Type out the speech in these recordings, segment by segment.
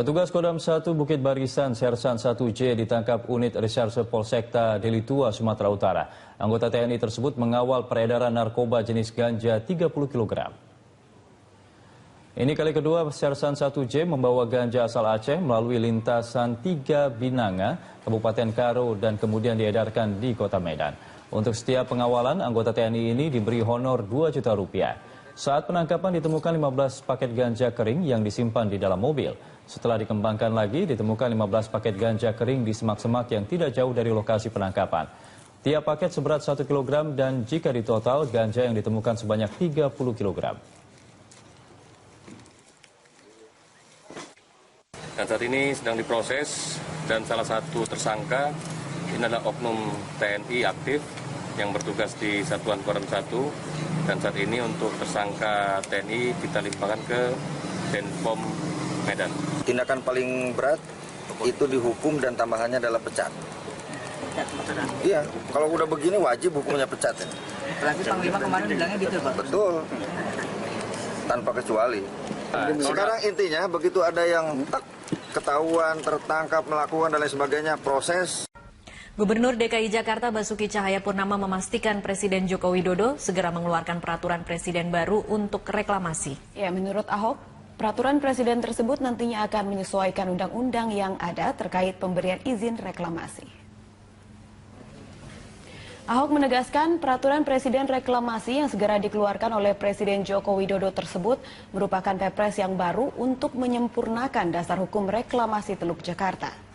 Petugas Kodam 1 Bukit Barisan Sersan 1J ditangkap unit reserse Polsekta Deli Tua, Sumatera Utara. Anggota TNI tersebut mengawal peredaran narkoba jenis ganja 30 kg. Ini kali kedua Sersan 1J membawa ganja asal Aceh melalui lintasan 3 Binanga, Kabupaten Karo, dan kemudian diedarkan di Kota Medan. Untuk setiap pengawalan, anggota TNI ini diberi honor 2 juta rupiah. Saat penangkapan ditemukan 15 paket ganja kering yang disimpan di dalam mobil. Setelah dikembangkan lagi, ditemukan 15 paket ganja kering di semak-semak yang tidak jauh dari lokasi penangkapan. Tiap paket seberat 1 kg dan jika ditotal, ganja yang ditemukan sebanyak 30 kg. Dan saat ini sedang diproses dan salah satu tersangka ini adalah oknum TNI aktif yang bertugas di Satuan Kodam 1, dan saat ini untuk tersangka TNI kita limpahkan ke Denpom Medan. Tindakan paling berat itu dihukum dan tambahannya adalah pecat. Iya, kalau udah begini wajib hukumnya pecat. Ya. Berarti Panglima kemarin bilangnya gitu, Pak? Betul, tanpa kecuali. Sekarang intinya begitu ada yang ketahuan, tertangkap, melakukan dan lain sebagainya, proses. Gubernur DKI Jakarta Basuki Cahayapurnama memastikan Presiden Joko Widodo segera mengeluarkan peraturan presiden baru untuk reklamasi. Ya, menurut Ahok, peraturan presiden tersebut nantinya akan menyesuaikan undang-undang yang ada terkait pemberian izin reklamasi. Ahok menegaskan peraturan presiden reklamasi yang segera dikeluarkan oleh Presiden Joko Widodo tersebut merupakan Perpres yang baru untuk menyempurnakan dasar hukum reklamasi Teluk Jakarta.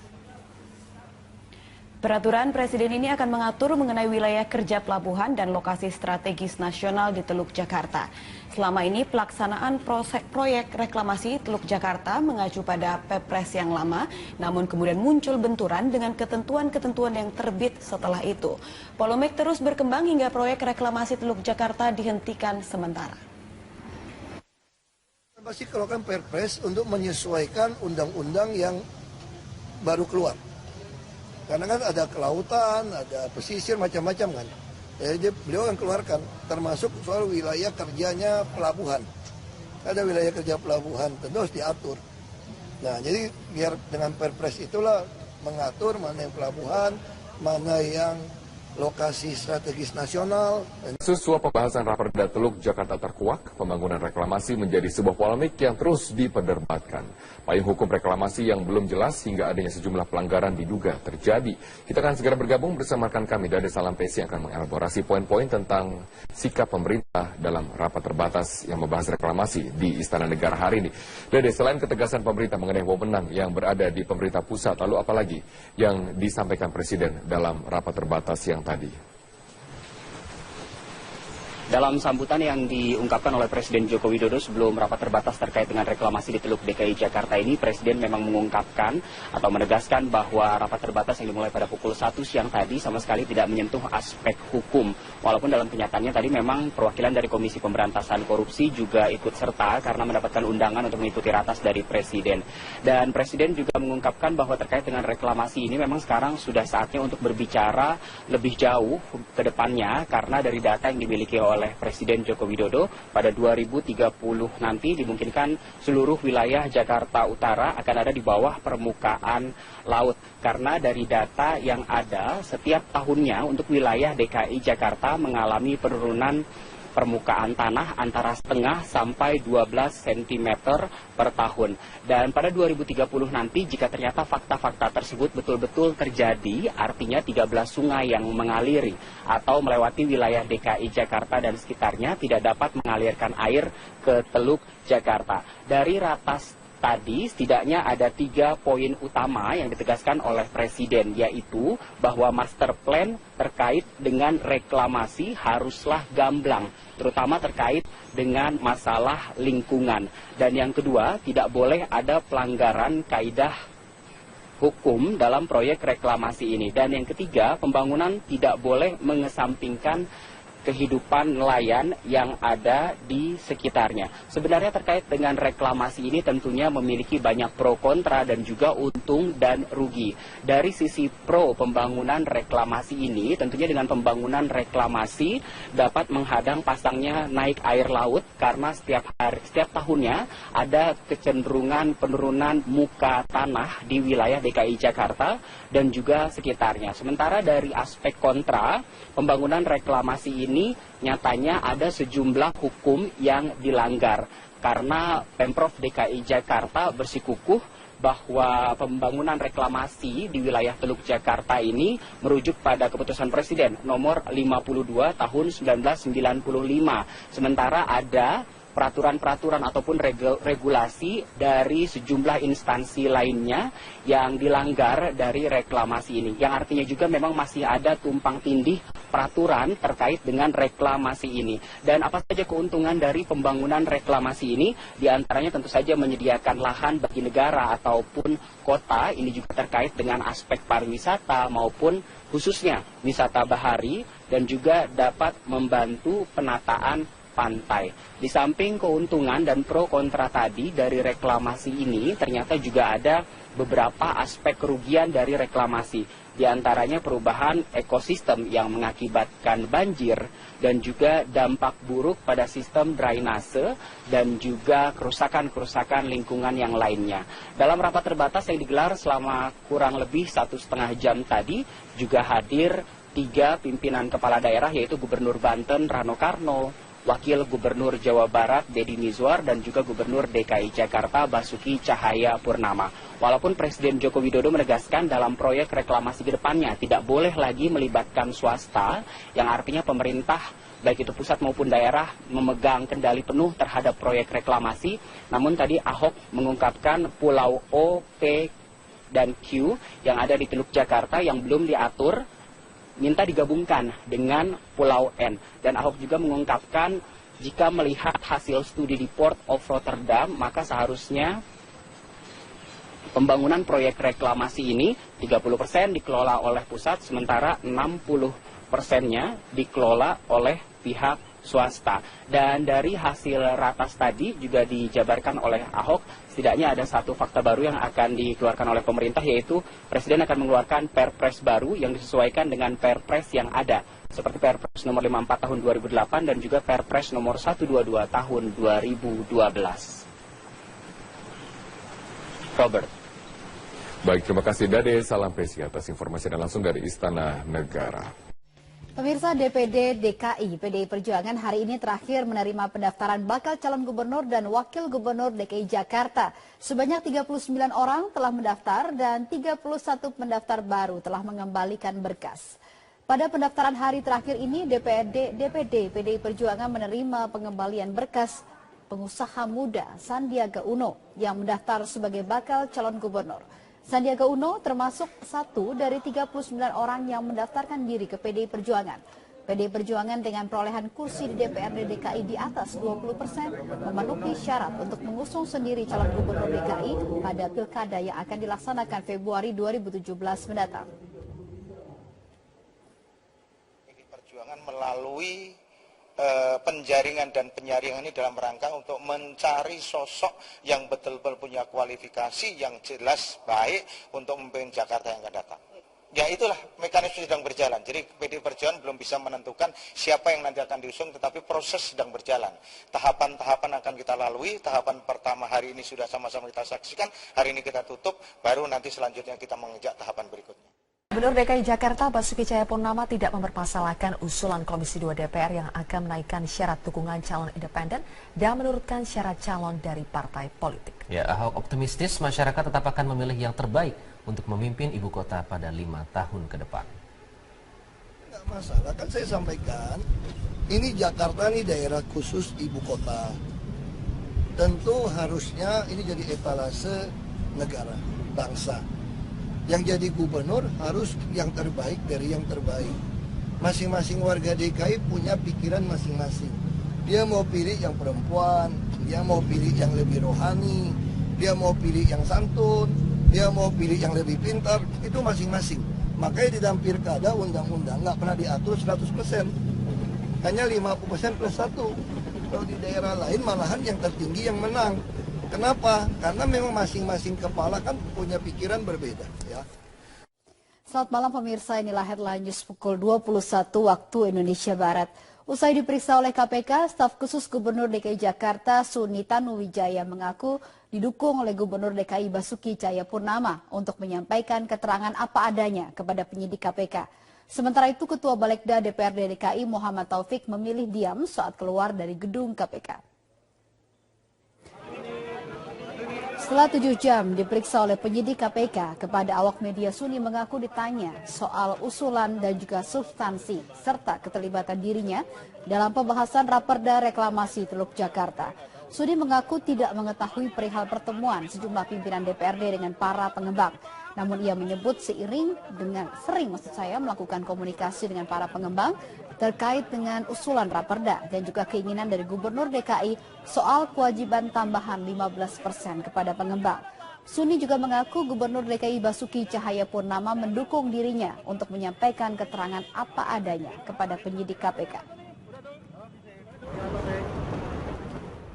Peraturan presiden ini akan mengatur mengenai wilayah kerja pelabuhan dan lokasi strategis nasional di Teluk Jakarta. Selama ini pelaksanaan proyek reklamasi Teluk Jakarta mengacu pada Perpres yang lama, namun kemudian muncul benturan dengan ketentuan-ketentuan yang terbit setelah itu. Polemik terus berkembang hingga proyek reklamasi Teluk Jakarta dihentikan sementara. Pasti keluarkan Perpres untuk menyesuaikan undang-undang yang baru keluar. Karena kan ada kelautan, ada pesisir, macam-macam kan. Jadi beliau akan keluarkan, termasuk soal wilayah kerjanya pelabuhan. Ada wilayah kerja pelabuhan, tentu harus diatur. Nah, jadi biar dengan Perpres itulah mengatur mana yang pelabuhan, mana yang lokasi strategis nasional. Suap pembahasan Raperda Teluk Jakarta terkuak, pembangunan reklamasi menjadi sebuah polemik yang terus diperdebatkan. Payung hukum reklamasi yang belum jelas hingga adanya sejumlah pelanggaran diduga terjadi. Kita akan segera bergabung bersama rekan kami Dade Salam Pesi yang akan mengelaborasi poin-poin tentang sikap pemerintah dalam rapat terbatas yang membahas reklamasi di Istana Negara hari ini. Dade, selain ketegasan pemerintah mengenai wewenang yang berada di pemerintah pusat, lalu apalagi yang disampaikan Presiden dalam rapat terbatas yang tadi? Dalam sambutan yang diungkapkan oleh Presiden Joko Widodo sebelum rapat terbatas terkait dengan reklamasi di Teluk DKI Jakarta ini, Presiden memang mengungkapkan atau menegaskan bahwa rapat terbatas yang dimulai pada pukul 1 siang tadi sama sekali tidak menyentuh aspek hukum. Walaupun dalam kenyataannya tadi memang perwakilan dari Komisi Pemberantasan Korupsi juga ikut serta karena mendapatkan undangan untuk mengikuti ratas dari Presiden. Dan Presiden juga mengungkapkan bahwa terkait dengan reklamasi ini memang sekarang sudah saatnya untuk berbicara lebih jauh ke depannya karena dari data yang dimiliki oleh Presiden Joko Widodo pada 2030 nanti dimungkinkan seluruh wilayah Jakarta Utara akan ada di bawah permukaan laut. Karena dari data yang ada setiap tahunnya untuk wilayah DKI Jakarta mengalami penurunan permukaan tanah antara setengah sampai 12 cm per tahun. Dan pada 2030 nanti jika ternyata fakta-fakta tersebut betul-betul terjadi, artinya 13 sungai yang mengaliri atau melewati wilayah DKI Jakarta dan sekitarnya tidak dapat mengalirkan air ke Teluk Jakarta. Dari ratas tadi setidaknya ada 3 poin utama yang ditegaskan oleh Presiden, yaitu bahwa master plan terkait dengan reklamasi haruslah gamblang, terutama terkait dengan masalah lingkungan. Dan yang kedua, tidak boleh ada pelanggaran kaidah hukum dalam proyek reklamasi ini. Dan yang ketiga, pembangunan tidak boleh mengesampingkan kehidupan nelayan yang ada di sekitarnya. Sebenarnya terkait dengan reklamasi ini tentunya memiliki banyak pro kontra dan juga untung dan rugi. Dari sisi pro pembangunan reklamasi ini, tentunya dengan pembangunan reklamasi dapat menghadang pasangnya naik air laut karena setiap tahunnya ada kecenderungan penurunan muka tanah di wilayah DKI Jakarta dan juga sekitarnya. Sementara dari aspek kontra, pembangunan reklamasi ini nyatanya ada sejumlah hukum yang dilanggar karena Pemprov DKI Jakarta bersikukuh bahwa pembangunan reklamasi di wilayah Teluk Jakarta ini merujuk pada keputusan Presiden nomor 52 tahun 1995. Sementara ada peraturan-peraturan ataupun regulasi dari sejumlah instansi lainnya yang dilanggar dari reklamasi ini. Yang artinya juga memang masih ada tumpang tindih peraturan terkait dengan reklamasi ini. Dan apa saja keuntungan dari pembangunan reklamasi ini? Di antaranya tentu saja menyediakan lahan bagi negara ataupun kota. Ini juga terkait dengan aspek pariwisata maupun khususnya wisata bahari dan juga dapat membantu penataan pantai. Di samping keuntungan dan pro kontra tadi dari reklamasi ini, ternyata juga ada beberapa aspek kerugian dari reklamasi. Di antaranya perubahan ekosistem yang mengakibatkan banjir dan juga dampak buruk pada sistem drainase dan juga kerusakan-kerusakan lingkungan yang lainnya. Dalam rapat terbatas yang digelar selama kurang lebih 1,5 jam tadi, juga hadir 3 pimpinan kepala daerah, yaitu Gubernur Banten Rano Karno, Wakil Gubernur Jawa Barat Deddy Mizwar dan juga Gubernur DKI Jakarta Basuki Cahayapurnama. Walaupun Presiden Joko Widodo menegaskan dalam proyek reklamasi ke depannya tidak boleh lagi melibatkan swasta, yang artinya pemerintah baik itu pusat maupun daerah memegang kendali penuh terhadap proyek reklamasi. Namun tadi Ahok mengungkapkan Pulau O, P, dan Q yang ada di Teluk Jakarta yang belum diatur minta digabungkan dengan Pulau N. Dan Ahok juga mengungkapkan jika melihat hasil studi di Port of Rotterdam, maka seharusnya pembangunan proyek reklamasi ini 30% dikelola oleh pusat, sementara 60%-nya dikelola oleh pihak swasta. Dan dari hasil ratas tadi juga dijabarkan oleh Ahok, setidaknya ada satu fakta baru yang akan dikeluarkan oleh pemerintah, yaitu Presiden akan mengeluarkan Perpres baru yang disesuaikan dengan Perpres yang ada, seperti Perpres nomor 54 tahun 2008 dan juga Perpres nomor 122 tahun 2012. Robert. Baik, terima kasih Dade. Salam Pesi atas informasi dan langsung dari Istana Negara. Pemirsa, DPD DKI PDI Perjuangan hari ini terakhir menerima pendaftaran bakal calon gubernur dan wakil gubernur DKI Jakarta. Sebanyak 39 orang telah mendaftar dan 31 pendaftar baru telah mengembalikan berkas. Pada pendaftaran hari terakhir ini, DPD PDI Perjuangan menerima pengembalian berkas pengusaha muda Sandiaga Uno yang mendaftar sebagai bakal calon gubernur. Sandiaga Uno termasuk satu dari 39 orang yang mendaftarkan diri ke PDI Perjuangan. PDI Perjuangan dengan perolehan kursi di DPRD DKI di atas 20% memenuhi syarat untuk mengusung sendiri calon gubernur DKI pada pilkada yang akan dilaksanakan Februari 2017 mendatang. PDI Perjuangan melalui penjaringan dan penyaringan ini dalam rangka untuk mencari sosok yang betul-betul punya kualifikasi yang jelas baik untuk memimpin Jakarta yang akan datang. Ya itulah mekanisme sedang berjalan. Jadi PDI Perjuangan belum bisa menentukan siapa yang nanti akan diusung, tetapi proses sedang berjalan. Tahapan-tahapan akan kita lalui. Tahapan pertama hari ini sudah sama-sama kita saksikan. Hari ini kita tutup, baru nanti selanjutnya kita menginjak tahapan berikutnya. Gubernur DKI Jakarta Basuki Cahayapurnama tidak mempermasalahkan usulan Komisi 2 DPR yang akan menaikkan syarat dukungan calon independen dan menurunkan syarat calon dari partai politik. Ya, Ahok optimistis masyarakat tetap akan memilih yang terbaik untuk memimpin ibu kota pada 5 tahun ke depan. Nggak masalah, kan saya sampaikan, ini Jakarta ini daerah khusus ibu kota. Tentu harusnya ini jadi etalase negara, bangsa. Yang jadi gubernur harus yang terbaik dari yang terbaik. Masing-masing warga DKI punya pikiran masing-masing. Dia mau pilih yang perempuan, dia mau pilih yang lebih rohani, dia mau pilih yang santun, dia mau pilih yang lebih pintar, itu masing-masing. Makanya di dalam pilkada undang-undang nggak pernah diatur 100%. hanya 50% plus 1. Kalau di daerah lain malahan yang tertinggi yang menang. Kenapa? Karena memang masing-masing kepala kan punya pikiran berbeda. Ya. Selamat malam pemirsa, inilah headline news pukul 21 waktu Indonesia Barat. Usai diperiksa oleh KPK, staf khusus Gubernur DKI Jakarta Suni Tanuwijaya mengaku didukung oleh Gubernur DKI Basuki Cahayapurnama untuk menyampaikan keterangan apa adanya kepada penyidik KPK. Sementara itu Ketua Balegda DPRD DKI Muhammad Taufik memilih diam saat keluar dari gedung KPK. Setelah 7 jam diperiksa oleh penyidik KPK, kepada awak media Suni mengaku ditanya soal usulan dan juga substansi serta keterlibatan dirinya dalam pembahasan Raperda Reklamasi Teluk Jakarta. Suni mengaku tidak mengetahui perihal pertemuan sejumlah pimpinan DPRD dengan para pengembang. Namun ia menyebut sering melakukan komunikasi dengan para pengembang terkait dengan usulan Raperda dan juga keinginan dari Gubernur DKI soal kewajiban tambahan 15% kepada pengembang. Suni juga mengaku Gubernur DKI Basuki Cahayapurnama mendukung dirinya untuk menyampaikan keterangan apa adanya kepada penyidik KPK.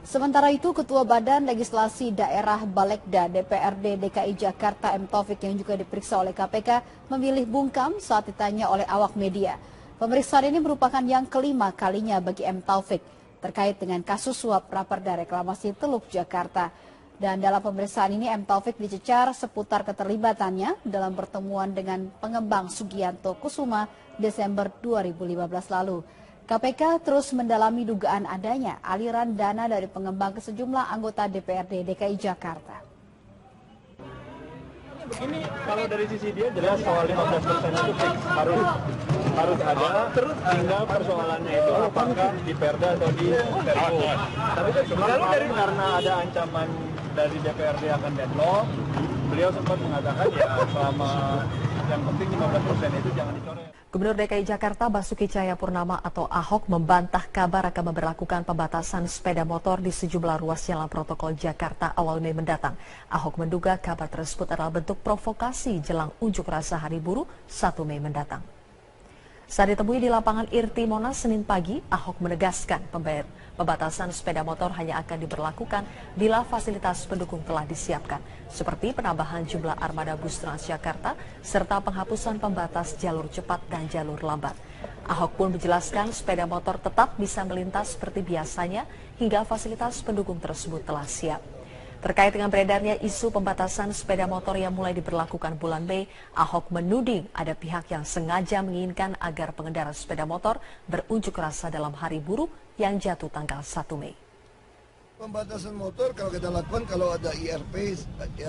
Sementara itu, Ketua Badan Legislasi Daerah Balegda DPRD DKI Jakarta M. Taufik yang juga diperiksa oleh KPK memilih bungkam saat ditanya oleh awak media. Pemeriksaan ini merupakan yang kelima kalinya bagi M. Taufik terkait dengan kasus suap Raperda Reklamasi Teluk Jakarta. Dan dalam pemeriksaan ini M. Taufik dicecar seputar keterlibatannya dalam pertemuan dengan pengembang Sugianto Kusuma Desember 2015 lalu. KPK terus mendalami dugaan adanya aliran dana dari pengembang ke sejumlah anggota DPRD DKI Jakarta. Begini, kalau dari sisi dia jelas soal 15% itu fix harus ada, terus tinggal persoalannya itu apakah di Perda atau di Perpu. Tapi kan selalu karena ada ancaman dari DPRD akan deadlock, beliau sempat mengatakan ya selama yang penting 15% itu jangan dicoret. Gubernur DKI Jakarta Basuki Cahayapurnama atau Ahok membantah kabar akan memberlakukan pembatasan sepeda motor di sejumlah ruas jalan protokol Jakarta awal Mei mendatang. Ahok menduga kabar tersebut adalah bentuk provokasi jelang unjuk rasa Hari Buruh 1 Mei mendatang. Saat ditemui di lapangan Irti Monas Senin pagi, Ahok menegaskan pembatasan sepeda motor hanya akan diberlakukan bila fasilitas pendukung telah disiapkan, seperti penambahan jumlah armada bus Transjakarta serta penghapusan pembatas jalur cepat dan jalur lambat. Ahok pun menjelaskan sepeda motor tetap bisa melintas seperti biasanya hingga fasilitas pendukung tersebut telah siap. Terkait dengan beredarnya isu pembatasan sepeda motor yang mulai diberlakukan bulan Mei, Ahok menuding ada pihak yang sengaja menginginkan agar pengendara sepeda motor berunjuk rasa dalam Hari Buruh yang jatuh tanggal 1 Mei. Pembatasan motor kalau kita lakukan kalau ada IRP,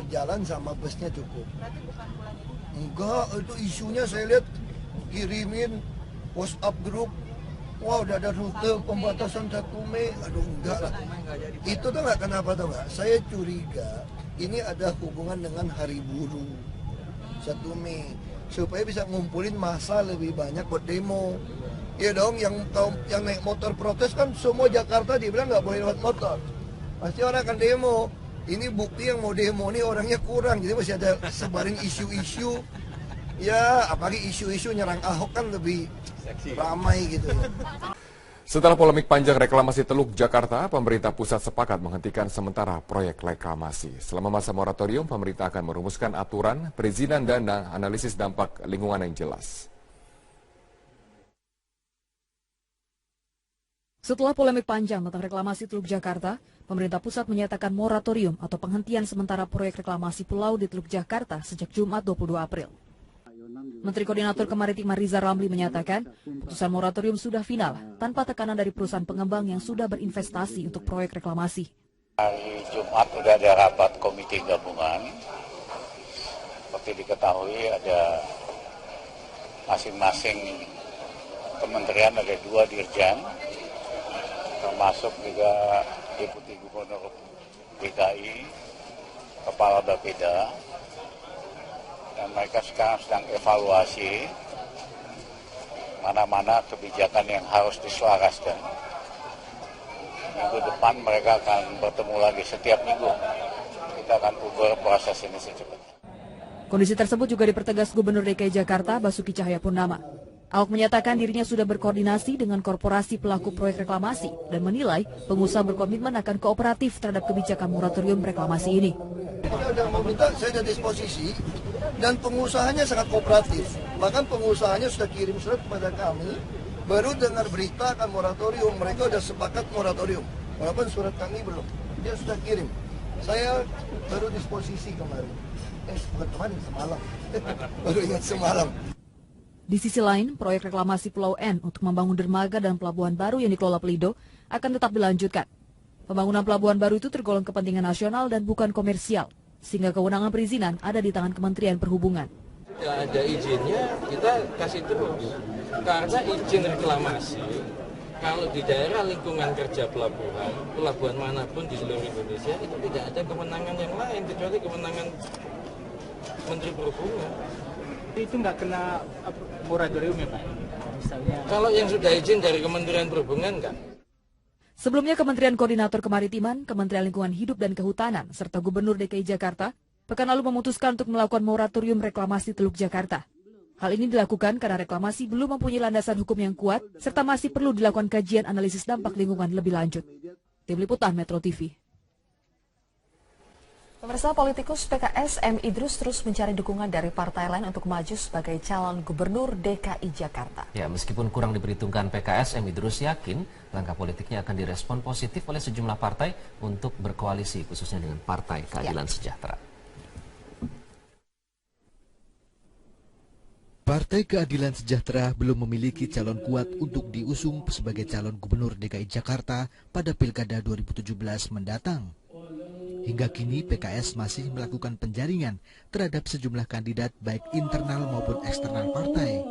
jalan sama busnya cukup. Enggak, itu isunya saya lihat kirimin WhatsApp grup. Wah, udah ada rute pembatasan 1 Mei. Aduh, enggak lah. Itu tuh enggak, kenapa tuh enggak? Saya curiga ini ada hubungan dengan Hari Buruh 1 Mei. Supaya bisa ngumpulin massa lebih banyak buat demo. Ya dong, yang naik motor protes kan semua Jakarta dibilang nggak boleh lewat motor. Pasti orang akan demo. Ini bukti yang mau demo ini orangnya kurang. Jadi masih ada sebarin isu-isu. Ya, apalagi isu-isu nyerang Ahok kan lebih ramai gitu ya. Setelah polemik panjang reklamasi Teluk Jakarta, pemerintah pusat sepakat menghentikan sementara proyek reklamasi. Selama masa moratorium, pemerintah akan merumuskan aturan, perizinan dan analisis dampak lingkungan yang jelas. Setelah polemik panjang tentang reklamasi Teluk Jakarta, pemerintah pusat menyatakan moratorium atau penghentian sementara proyek reklamasi pulau di Teluk Jakarta sejak Jumat 22 April. Menteri Koordinator Kemaritiman Riza Ramli menyatakan, putusan moratorium sudah final tanpa tekanan dari perusahaan pengembang yang sudah berinvestasi untuk proyek reklamasi. Hari Jumat sudah ada rapat komite gabungan. Seperti diketahui ada masing-masing kementerian ada 2 dirjen, termasuk juga Deputi Gubernur DKI, Kepala Bapeda. Dan mereka sekarang sedang evaluasi mana-mana kebijakan yang harus diselaraskan. Minggu depan mereka akan bertemu lagi setiap minggu. Kita akan ubah proses ini secepatnya. Kondisi tersebut juga dipertegas Gubernur DKI Jakarta Basuki Cahayapurnama. Ahok menyatakan dirinya sudah berkoordinasi dengan korporasi pelaku proyek reklamasi dan menilai pengusaha berkomitmen akan kooperatif terhadap kebijakan moratorium reklamasi ini. Saya sudah meminta, saya ada disposisi dan pengusahanya sangat kooperatif. Bahkan pengusahanya sudah kirim surat kepada kami, baru dengar berita akan moratorium, mereka sudah sepakat moratorium. Walaupun surat kami belum, dia sudah kirim. Saya baru disposisi kemarin. Bukan kemarin, semalam. Baru ingat semalam. Di sisi lain, proyek reklamasi Pulau N untuk membangun dermaga dan pelabuhan baru yang dikelola Pelindo akan tetap dilanjutkan. Pembangunan pelabuhan baru itu tergolong kepentingan nasional dan bukan komersial, sehingga kewenangan perizinan ada di tangan Kementerian Perhubungan. Tidak ada izinnya, kita kasih terus. Karena izin reklamasi, kalau di daerah lingkungan kerja pelabuhan manapun di seluruh Indonesia, itu tidak ada kewenangan yang lain, kecuali kewenangan Menteri Perhubungan. Itu nggak kena moratorium ya Pak? Misalnya. Kalau yang sudah izin dari Kementerian Perhubungan enggak. Sebelumnya Kementerian Koordinator Kemaritiman, Kementerian Lingkungan Hidup dan Kehutanan, serta Gubernur DKI Jakarta pekan lalu memutuskan untuk melakukan moratorium reklamasi Teluk Jakarta. Hal ini dilakukan karena reklamasi belum mempunyai landasan hukum yang kuat, serta masih perlu dilakukan kajian analisis dampak lingkungan lebih lanjut. Tim Liputan Metro TV. Pemirsa, politikus PKS M. Idrus terus mencari dukungan dari partai lain untuk maju sebagai calon gubernur DKI Jakarta. Ya, meskipun kurang diperhitungkan PKS, M. Idrus yakin langkah politiknya akan direspon positif oleh sejumlah partai untuk berkoalisi, khususnya dengan Partai Keadilan Sejahtera. Partai Keadilan Sejahtera belum memiliki calon kuat untuk diusung sebagai calon gubernur DKI Jakarta pada Pilkada 2017 mendatang. Hingga kini PKS masih melakukan penjaringan terhadap sejumlah kandidat baik internal maupun eksternal partai.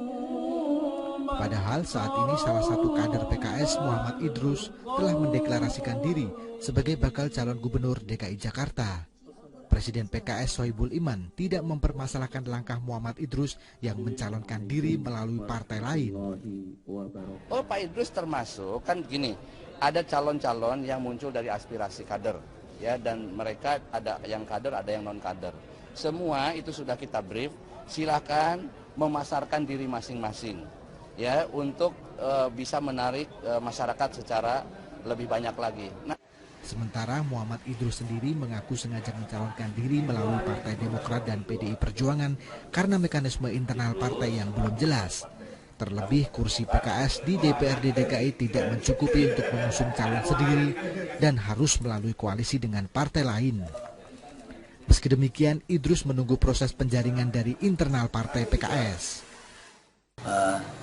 Padahal saat ini salah satu kader PKS, Muhammad Idrus, telah mendeklarasikan diri sebagai bakal calon gubernur DKI Jakarta. Presiden PKS Sohibul Iman tidak mempermasalahkan langkah Muhammad Idrus yang mencalonkan diri melalui partai lain. Oh, Pak Idrus termasuk, kan gini, ada calon-calon yang muncul dari aspirasi kader. Ya, dan mereka ada yang kader, ada yang non kader. Semua itu sudah kita brief. Silakan memasarkan diri masing-masing, ya, untuk bisa menarik masyarakat secara lebih banyak lagi. Sementara Muhammad Idrus sendiri mengaku sengaja mencalonkan diri melalui Partai Demokrat dan PDI Perjuangan karena mekanisme internal partai yang belum jelas. Terlebih kursi PKS di DPRD DKI tidak mencukupi untuk mengusung calon sendiri dan harus melalui koalisi dengan partai lain. Meski demikian, Idrus menunggu proses penjaringan dari internal partai PKS.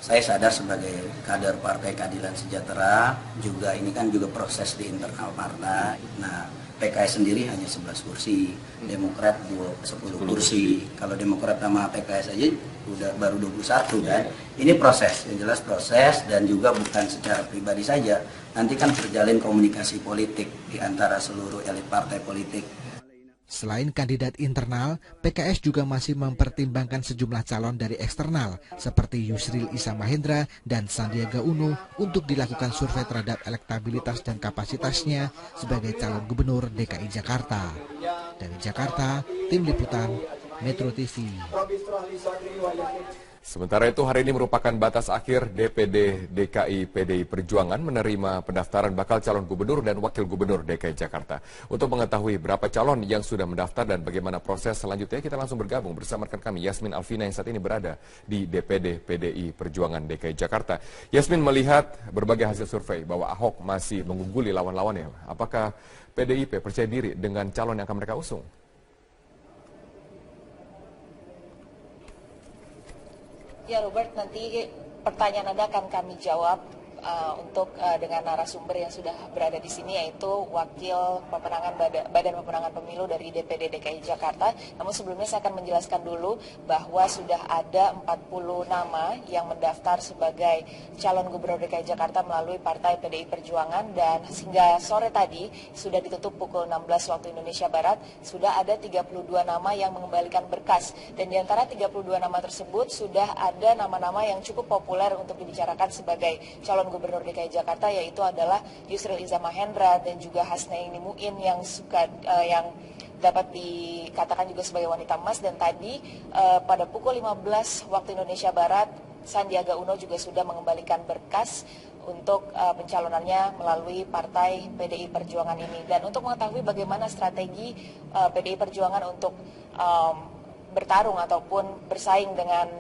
Saya sadar sebagai kader Partai Keadilan Sejahtera, juga ini kan juga proses di internal partai. Nah, PKS sendiri hanya 11 kursi, Demokrat 10 kursi. Kalau Demokrat sama PKS aja udah baru 21 kan. Ini proses, yang jelas proses, dan juga bukan secara pribadi saja. Nanti kan terjalin komunikasi politik di antara seluruh elit partai politik. Selain kandidat internal, PKS juga masih mempertimbangkan sejumlah calon dari eksternal seperti Yusril Iza Mahendra dan Sandiaga Uno untuk dilakukan survei terhadap elektabilitas dan kapasitasnya sebagai calon gubernur DKI Jakarta. Dari Jakarta, Tim Liputan Metro TV. Sementara itu hari ini merupakan batas akhir DPD DKI PDI Perjuangan menerima pendaftaran bakal calon gubernur dan wakil gubernur DKI Jakarta. Untuk mengetahui berapa calon yang sudah mendaftar dan bagaimana proses selanjutnya, kita langsung bergabung bersama rekan kami Yasmin Alvina yang saat ini berada di DPD PDI Perjuangan DKI Jakarta. Yasmin, melihat berbagai hasil survei bahwa Ahok masih mengungguli lawan-lawannya, apakah PDIP percaya diri dengan calon yang akan mereka usung? Ya Robert, nanti pertanyaan Anda akan kami jawab dengan narasumber yang sudah berada di sini, yaitu Wakil Pemenangan Badan Pemenangan Pemilu dari DPD DKI Jakarta. Namun sebelumnya saya akan menjelaskan dulu bahwa sudah ada 40 nama yang mendaftar sebagai calon gubernur DKI Jakarta melalui Partai PDI Perjuangan, dan hingga sore tadi sudah ditutup pukul 16 waktu Indonesia Barat, sudah ada 32 nama yang mengembalikan berkas, dan di antara 32 nama tersebut sudah ada nama-nama yang cukup populer untuk dibicarakan sebagai calon gubernur DKI Jakarta, yaitu adalah Yusril Iza Mahendra dan juga Hasnaini Muin yang dapat dikatakan juga sebagai wanita emas. Dan tadi pada pukul 15 waktu Indonesia Barat Sandiaga Uno juga sudah mengembalikan berkas untuk pencalonannya melalui partai PDI Perjuangan ini. Dan untuk mengetahui bagaimana strategi PDI Perjuangan untuk bertarung ataupun bersaing dengan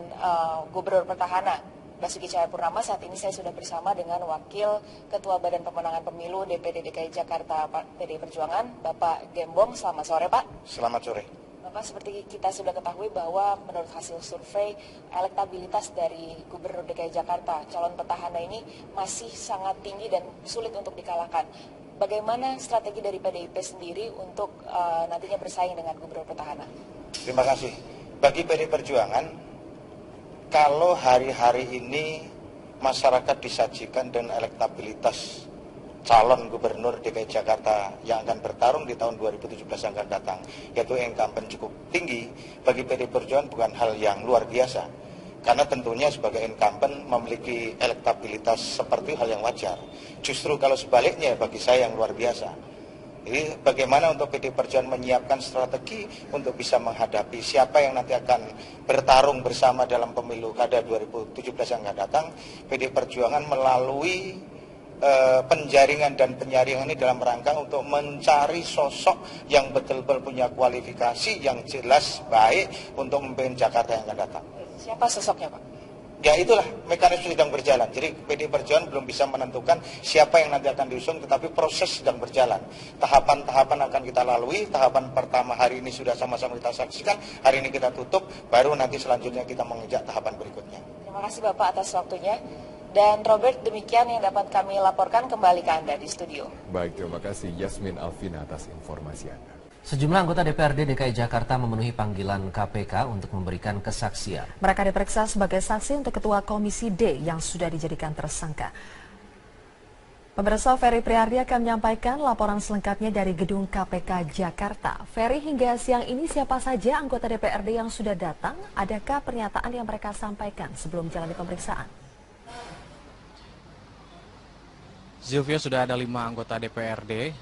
Gubernur Petahana Basuki Cahayapurnama, saat ini saya sudah bersama dengan Wakil Ketua Badan Pemenangan Pemilu DPD DKI Jakarta PDI Perjuangan, Bapak Gembong. Selamat sore, Pak. Selamat sore. Bapak, seperti kita sudah ketahui bahwa menurut hasil survei, elektabilitas dari Gubernur DKI Jakarta, calon petahana ini masih sangat tinggi dan sulit untuk dikalahkan. Bagaimana strategi dari PDIP sendiri untuk nantinya bersaing dengan Gubernur petahana? Terima kasih. Bagi PDI Perjuangan, kalau hari-hari ini masyarakat disajikan dengan elektabilitas calon gubernur DKI Jakarta yang akan bertarung di tahun 2017 yang akan datang, yaitu incumbent cukup tinggi, bagi PDI Perjuangan bukan hal yang luar biasa. Karena tentunya sebagai incumbent memiliki elektabilitas seperti hal yang wajar. Justru kalau sebaliknya bagi saya yang luar biasa. Jadi bagaimana untuk PDI Perjuangan menyiapkan strategi untuk bisa menghadapi siapa yang nanti akan bertarung bersama dalam pemilu kada 2017 yang akan datang. PDI Perjuangan melalui penjaringan dan penyaringan ini dalam rangka untuk mencari sosok yang betul-betul punya kualifikasi yang jelas baik untuk memimpin Jakarta yang akan datang. Siapa sosoknya, Pak? Ya itulah, mekanisme sedang berjalan. Jadi PDI Perjuangan belum bisa menentukan siapa yang nanti akan diusung, tetapi proses sedang berjalan. Tahapan-tahapan akan kita lalui. Tahapan pertama hari ini sudah sama-sama kita saksikan. Hari ini kita tutup, baru nanti selanjutnya kita mengejar tahapan berikutnya. Terima kasih Bapak atas waktunya. Dan Robert, demikian yang dapat kami laporkan, kembali ke Anda di studio. Baik, terima kasih Yasmin Alvina atas informasi Anda. Sejumlah anggota DPRD DKI Jakarta memenuhi panggilan KPK untuk memberikan kesaksian. Mereka diperiksa sebagai saksi untuk Ketua Komisi D yang sudah dijadikan tersangka. Pemirsa, Ferry Priardi akan menyampaikan laporan selengkapnya dari gedung KPK Jakarta. Ferry, hingga siang ini siapa saja anggota DPRD yang sudah datang? Adakah pernyataan yang mereka sampaikan sebelum menjalani pemeriksaan? Zilvio, sudah ada 5 anggota DPRD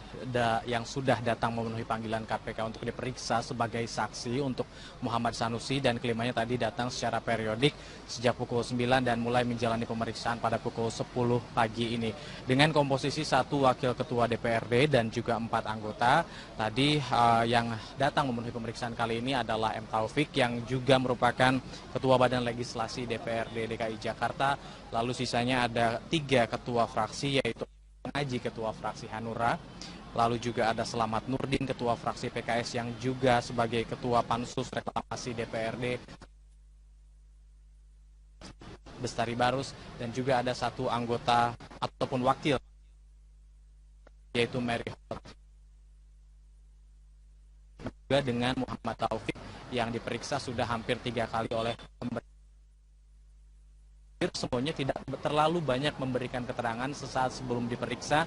yang sudah datang memenuhi panggilan KPK untuk diperiksa sebagai saksi untuk Muhammad Sanusi, dan kelimanya tadi datang secara periodik sejak pukul 9 dan mulai menjalani pemeriksaan pada pukul 10 pagi ini. Dengan komposisi 1 wakil ketua DPRD dan juga 4 anggota, tadi yang datang memenuhi pemeriksaan kali ini adalah M. Taufik yang juga merupakan Ketua Badan Legislasi DPRD DKI Jakarta, lalu sisanya ada 3 ketua fraksi, yaitu Ngaji, Ketua Fraksi Hanura, lalu juga ada Selamat Nurdin, Ketua Fraksi PKS yang juga sebagai Ketua Pansus Reklamasi DPRD, Bestari Barus, dan juga ada 1 anggota ataupun wakil, yaitu Mary Hot. Juga dengan Muhammad Taufik yang diperiksa sudah hampir 3 kali oleh pemerintah. Semuanya tidak terlalu banyak memberikan keterangan sesaat sebelum diperiksa,